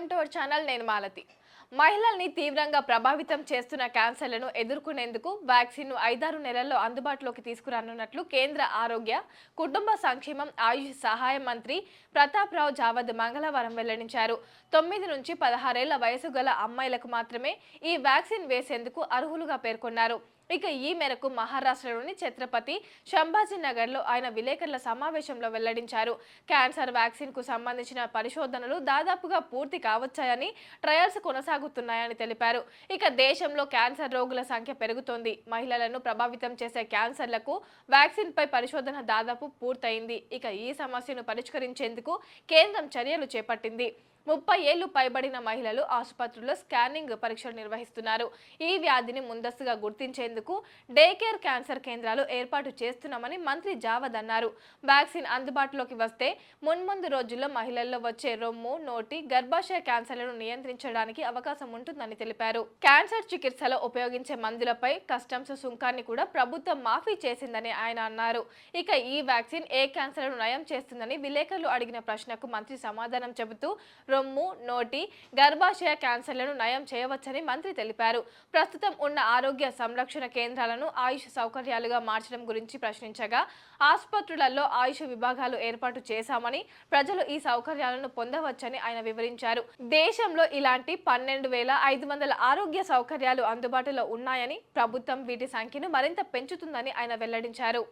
Welcome to our channel. నేను మాలతి. మహిళల్ని తీవ్రంగా ప్రభావితం చేస్తున్న క్యాన్సర్లను ఎదుర్కొనేందుకు వ్యాక్సిన్ను 5-6 నెలల్లో అందుబాటులోకి తీసుకురానున్నట్లు కేంద్ర ఆరోగ్య, కుటుంబ సంక్షేమం, ఆయుష్ సహాయ మంత్రి ప్రతాప్ రావ్ జావద్ మంగళవారం వెల్లడించారు. 9 నుంచి 16 ఏళ్ల వయసు గల అమ్మాయిలకు మాత్రమే ఈ వ్యాక్సిన్ వేసేందుకు అర్హులుగా పేర్కొన్నారు. ఇక ఈ మేరకు మహారాష్ట్రలోని ఛత్రపతి సంభాజీనగర్లో ఆయన విలేకరుల సమావేశంలో వెల్లడించారు. క్యాన్సర్ వ్యాక్సిన్ కు సంబంధించిన పరిశోధనలు దాదాపుగా పూర్తి కావచ్చాయని, ట్రయల్స్ కొనసాగుతున్నాయని తెలిపారు. ఇక దేశంలో క్యాన్సర్ రోగుల సంఖ్య పెరుగుతోంది. మహిళలను ప్రభావితం చేసే క్యాన్సర్లకు వ్యాక్సిన్ పై పరిశోధన దాదాపు పూర్తయింది. ఇక ఈ సమస్యను పరిష్కరించేందుకు కేంద్రం చర్యలు చేపట్టింది. 30 ఏళ్లు పైబడిన మహిళలు ఆసుపత్రుల్లో స్కానింగ్ పరీక్షలు నిర్వహిస్తున్నారు. ఈ వ్యాధిని ముందస్తుగా గుర్తించేందుకు డే కేర్ క్యాన్సర్ కేంద్రాలు ఏర్పాటు చేస్తున్నామని మంత్రి జావద్ అన్నారు. వ్యాక్సిన్ అందుబాటులోకి వస్తే మున్ముందు రోజుల్లో మహిళల్లో వచ్చే రొమ్ము, నోటి, గర్భాశయ క్యాన్సర్లను నియంత్రించడానికి అవకాశం ఉంటుందని తెలిపారు. క్యాన్సర్ చికిత్సలో ఉపయోగించే మందులపై కస్టమ్స్ సుంకాన్ని కూడా ప్రభుత్వం మాఫీ చేసిందని ఆయన అన్నారు. ఇక ఈ వ్యాక్సిన్ ఏ క్యాన్సర్ను నయం చేస్తుందని విలేకరులు అడిగిన ప్రశ్నకు మంత్రి సమాధానం చెబుతూ రొమ్ము, నోటి, గర్భాశయ క్యాన్సర్లను నయం చేయవచ్చని మంత్రి తెలిపారు. ప్రస్తుతం ఉన్న ఆరోగ్య సంరక్షణ కేంద్రాలను ఆయుష్ సౌకర్యాలుగా మార్చడం గురించి ప్రశ్నించగా, ఆసుపత్రులలో ఆయుష్ విభాగాలు ఏర్పాటు చేశామని, ప్రజలు ఈ సౌకర్యాలను పొందవచ్చని ఆయన వివరించారు. దేశంలో ఇలాంటి 12,500 ఆరోగ్య సౌకర్యాలు అందుబాటులో ఉన్నాయని, ప్రభుత్వం వీటి సంఖ్యను మరింత పెంచుతుందని ఆయన వెల్లడించారు.